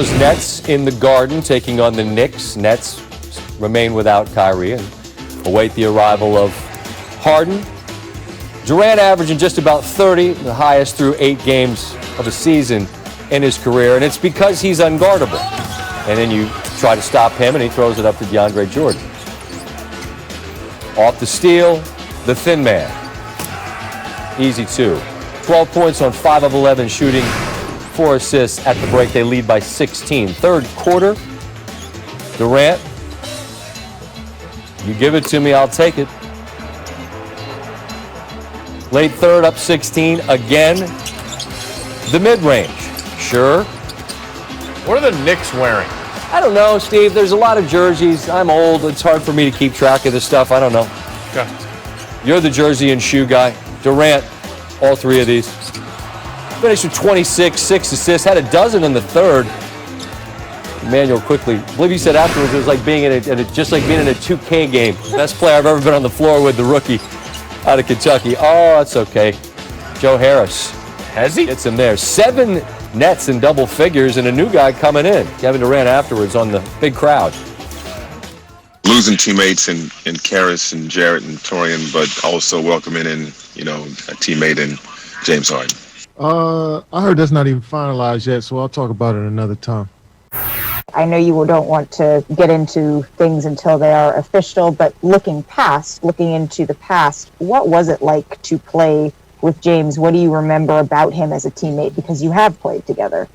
Orlando's Nets in the Garden taking on the Knicks. Nets remain without Kyrie and await the arrival of Harden. Durant averaging just about 30, the highest through 8 games of a season in his career, and it's because he's unguardable. And then you try to stop him, and he throws it up to DeAndre Jordan. Off the steal, the thin man. Easy 2. 12 points on 5 of 11 shooting, 4 assists at the break. They lead by 16. Third quarter, Durant, you give it to me, I'll take it. Late third, up 16 again. The mid-range, sure. What are the Knicks wearing? I don't know, Steve. There's a lot of jerseys. I'm old. It's hard for me to keep track of this stuff. I don't know. Okay. You're the jersey and shoe guy. Durant, all 3 of these. Finished with 26, 6 assists, had a dozen in the third. Emmanuel quickly, I believe he said afterwards it was like being just like being in a 2K game. Best player I've ever been on the floor with, the rookie out of Kentucky. Oh, that's okay. Joe Harris. Has he? Gets him there. 7 nets in double figures and a new guy coming in. Kevin Durant afterwards on the big crowd. Losing teammates in Karras and Jarrett and Torian, but also welcoming in, a teammate in James Harden. I heard that's not even finalized yet, so I'll talk about it another time. I know you don't want to get into things until they are official, but looking into the past, what was it like to play with James? What do you remember about him as a teammate? Because you have played together.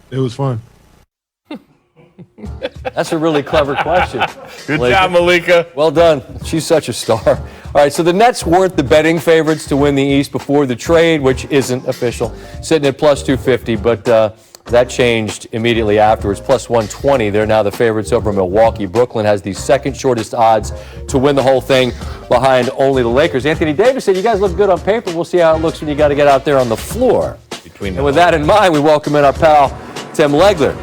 It was fun. That's a really clever question. Good job, Malika. Well done. She's such a star. All right, so the Nets weren't the betting favorites to win the East before the trade, which isn't official, sitting at plus 250, but that changed immediately afterwards. Plus 120. They're now the favorites over Milwaukee. Brooklyn has the second shortest odds to win the whole thing behind only the Lakers. Anthony Davis said, you guys look good on paper. We'll see how it looks when you got to get out there on the floor. And with that in mind, we welcome in our pal, Tim Legler.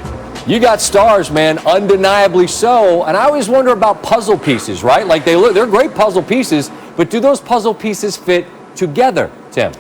You got stars, man, undeniably so. And I always wonder about puzzle pieces, right? Like they're great puzzle pieces, but do those puzzle pieces fit together, Tim?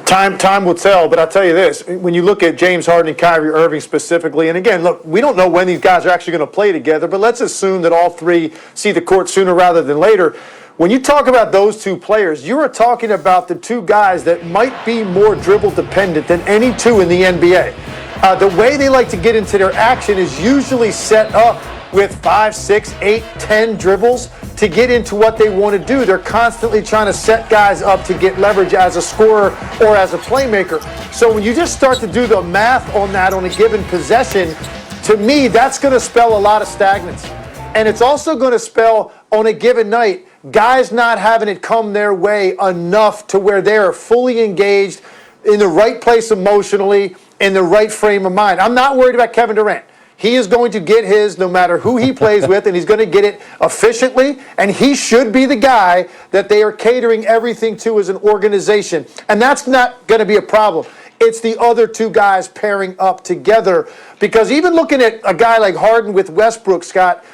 Time will tell, but I'll tell you this. When you look at James Harden and Kyrie Irving specifically, and again, look, we don't know when these guys are actually going to play together, but let's assume that all 3 see the court sooner rather than later. When you talk about those 2 players, you are talking about the 2 guys that might be more dribble dependent than any 2 in the NBA. The way they like to get into their action is usually set up with 5, 6, 8, 10 dribbles to get into what they want to do. They're constantly trying to set guys up to get leverage as a scorer or as a playmaker. So when you just start to do the math on that on a given possession, to me, that's going to spell a lot of stagnancy. And it's also going to spell on a given night, guys not having it come their way enough to where they are fully engaged in the right place emotionally, in the right frame of mind. I'm not worried about Kevin Durant. He is going to get his no matter who he plays with, and he's going to get it efficiently, and he should be the guy that they are catering everything to as an organization. And that's not going to be a problem. It's the other 2 guys pairing up together. Because even looking at a guy like Harden with Westbrook, Scott,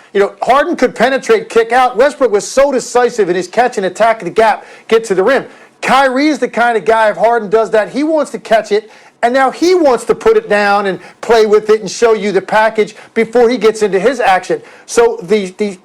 Harden could penetrate, kick out. Westbrook was so decisive in his catch and attack the gap, get to the rim. Kyrie's the kind of guy, if Harden does that, he wants to catch it, and now he wants to put it down and play with it and show you the package before he gets into his action. So the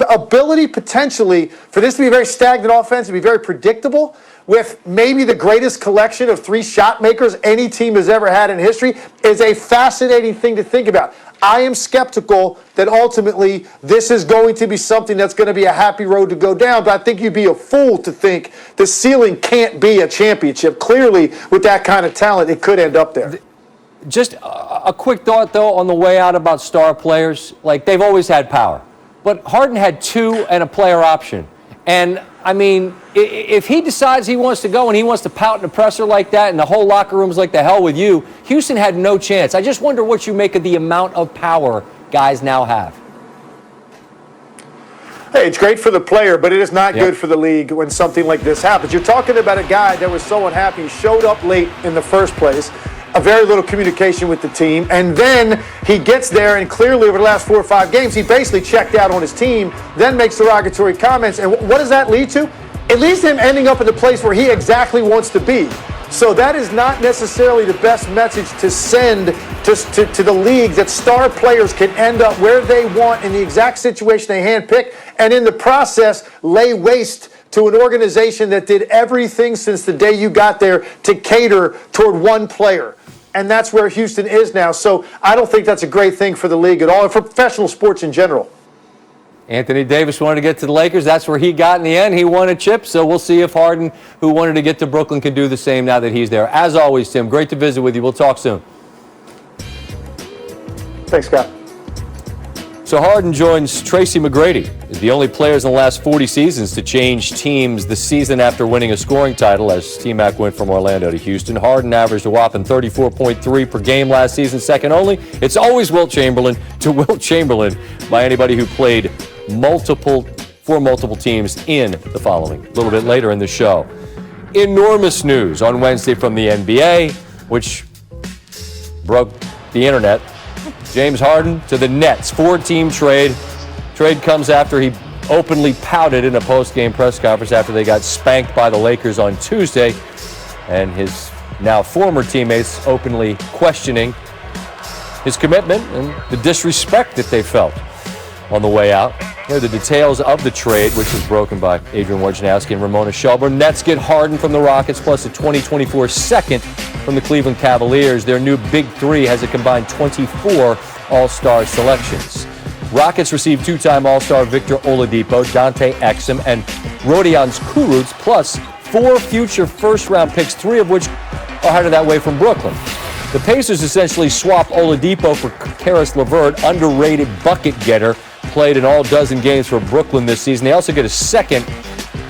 ability potentially for this to be a very stagnant offense, to be very predictable, with maybe the greatest collection of 3 shot makers any team has ever had in history, is a fascinating thing to think about. I am skeptical that ultimately this is going to be something that's going to be a happy road to go down, but I think you'd be a fool to think the ceiling can't be a championship. Clearly, with that kind of talent, it could end up there. Just a quick thought, though, on the way out about star players. Like, they've always had power. But Harden had 2 and a player option. And, I mean, if he decides he wants to go and he wants to pout in the presser like that and the whole locker room's like, the hell with you, Houston had no chance. I just wonder what you make of the amount of power guys now have. Hey, it's great for the player, but it is not good for the league when something like this happens. You're talking about a guy that was so unhappy, he showed up late in the first place, a very little communication with the team, and then he gets there, and clearly over the last 4 or 5 games, he basically checked out on his team, then makes derogatory comments, and what does that lead to? It leads to him ending up in the place where he exactly wants to be. So that is not necessarily the best message to send to the league, that star players can end up where they want in the exact situation they handpick, and in the process lay waste to an organization that did everything since the day you got there to cater toward one player. And that's where Houston is now. So I don't think that's a great thing for the league at all, and for professional sports in general. Anthony Davis wanted to get to the Lakers. That's where he got in the end. He won a chip, so we'll see if Harden, who wanted to get to Brooklyn, can do the same now that he's there. As always, Tim, great to visit with you. We'll talk soon. Thanks, Scott. So Harden joins Tracy McGrady as the only players in the last 40 seasons to change teams the season after winning a scoring title, as T-Mac went from Orlando to Houston. Harden averaged a whopping 34.3 per game last season, second only. It's always Wilt Chamberlain to Wilt Chamberlain by anybody who played for multiple teams in the following. A little bit later in the show. Enormous news on Wednesday from the NBA, which broke the internet. James Harden to the Nets, 4-team trade. Trade comes after he openly pouted in a post-game press conference after they got spanked by the Lakers on Tuesday, and his now former teammates openly questioning his commitment and the disrespect that they felt on the way out. Here are the details of the trade, which was broken by Adrian Wojnarowski and Ramona Shelburne. Nets get Harden from the Rockets plus a 2024 second from the Cleveland Cavaliers. Their new Big Three has a combined 24 All-Star selections. Rockets receive two-time All-Star Victor Oladipo, Dante Exum, and Rodion Kurucs, plus 4 future first-round picks, 3 of which are headed that way from Brooklyn. The Pacers essentially swap Oladipo for Karis LeVert, underrated bucket getter, played in all dozen games for Brooklyn this season. They also get a second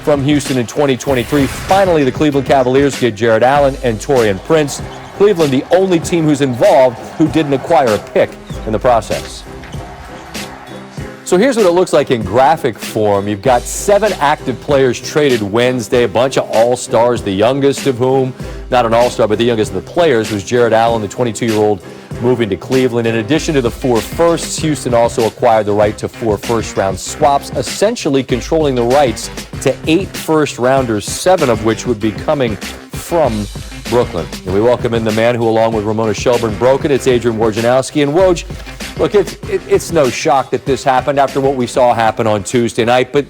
from Houston in 2023. Finally, the Cleveland Cavaliers get Jared Allen and Taurean Prince. Cleveland, the only team who's involved who didn't acquire a pick in the process. So here's what it looks like in graphic form. You've got 7 active players traded Wednesday, a bunch of all-stars, the youngest of whom, not an all-star, but the youngest of the players, was Jared Allen, the 22-year-old moving to Cleveland. In addition to the 4 firsts, Houston also acquired the right to 4 first-round swaps, essentially controlling the rights to 8 first-rounders, 7 of which would be coming from Brooklyn. And we welcome in the man who, along with Ramona Shelburne, broke it. It's Adrian Wojnarowski. And Woj, look, it's no shock that this happened after what we saw happen on Tuesday night, but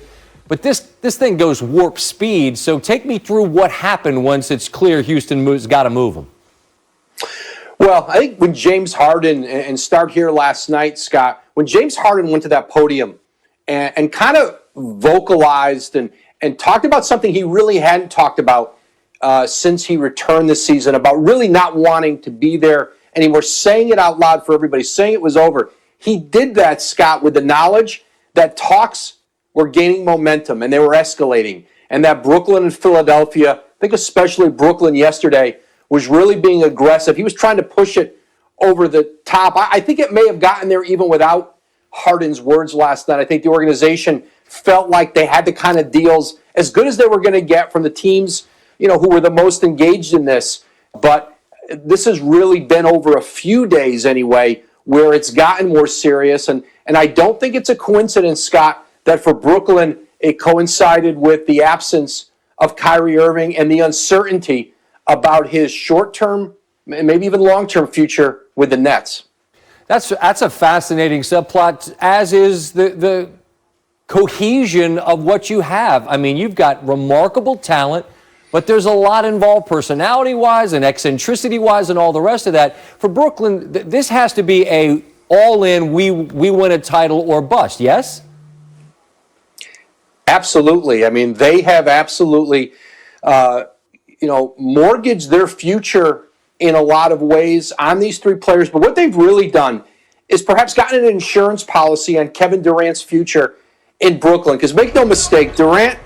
this thing goes warp speed. So take me through what happened once it's clear Houston's got to move him. Well, I think when James Harden, and start here last night, Scott, when James Harden went to that podium and kind of vocalized and talked about something he really hadn't talked about since he returned this season, about really not wanting to be there anymore, saying it out loud for everybody, saying it was over. He did that, Scott, with the knowledge that talks were gaining momentum and they were escalating, and that Brooklyn and Philadelphia, I think especially Brooklyn yesterday, was really being aggressive. He was trying to push it over the top. I think it may have gotten there even without Harden's words last night. I think the organization felt like they had the kind of deals as good as they were going to get from the teams, who were the most engaged in this. But this has really been over a few days anyway, where it's gotten more serious. And I don't think it's a coincidence, Scott, that for Brooklyn, it coincided with the absence of Kyrie Irving and the uncertainty about his short-term and maybe even long-term future with the Nets. That's a fascinating subplot, as is the cohesion of what you have. I mean, you've got remarkable talent, but there's a lot involved personality-wise and eccentricity-wise and all the rest of that. For Brooklyn, this has to be a all-in, we win a title or bust, yes? Absolutely. I mean, they have absolutely mortgaged their future in a lot of ways on these 3 players. But what they've really done is perhaps gotten an insurance policy on Kevin Durant's future in Brooklyn. Because make no mistake, Durant,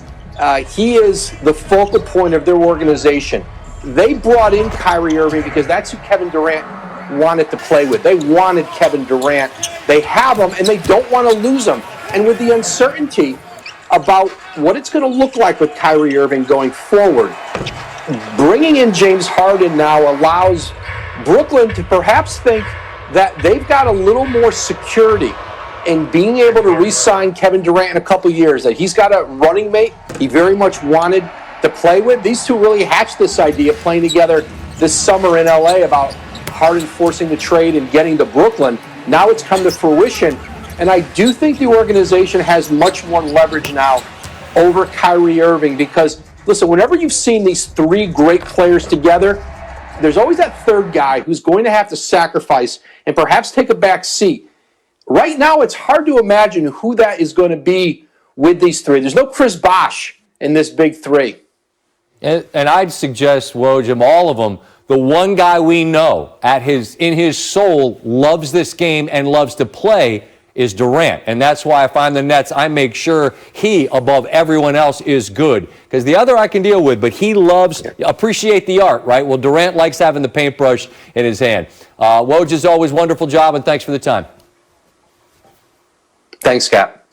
he is the focal point of their organization. They brought in Kyrie Irving because that's who Kevin Durant wanted to play with. They wanted Kevin Durant. They have him, and they don't want to lose him. And with the uncertainty about what it's going to look like with Kyrie Irving going forward, bringing in James Harden now allows Brooklyn to perhaps think that they've got a little more security in being able to re-sign Kevin Durant in a couple years, that he's got a running mate he very much wanted to play with. These two really hatched this idea playing together this summer in LA about Harden forcing the trade and getting to Brooklyn. Now it's come to fruition. And I do think the organization has much more leverage now over Kyrie Irving because, listen, whenever you've seen these three great players together, there's always that third guy who's going to have to sacrifice and perhaps take a back seat. Right now, it's hard to imagine who that is going to be with these three. There's no Chris Bosh in this big three. And I'd suggest, Wojum, all of them, the one guy we know in his soul loves this game and loves to play is Durant. And that's why if I'm the Nets, I make sure he, above everyone else, is good. Because the other I can deal with, but he appreciate the art, right? Well, Durant likes having the paintbrush in his hand. Woj, as always, wonderful job, and thanks for the time. Thanks, Scott.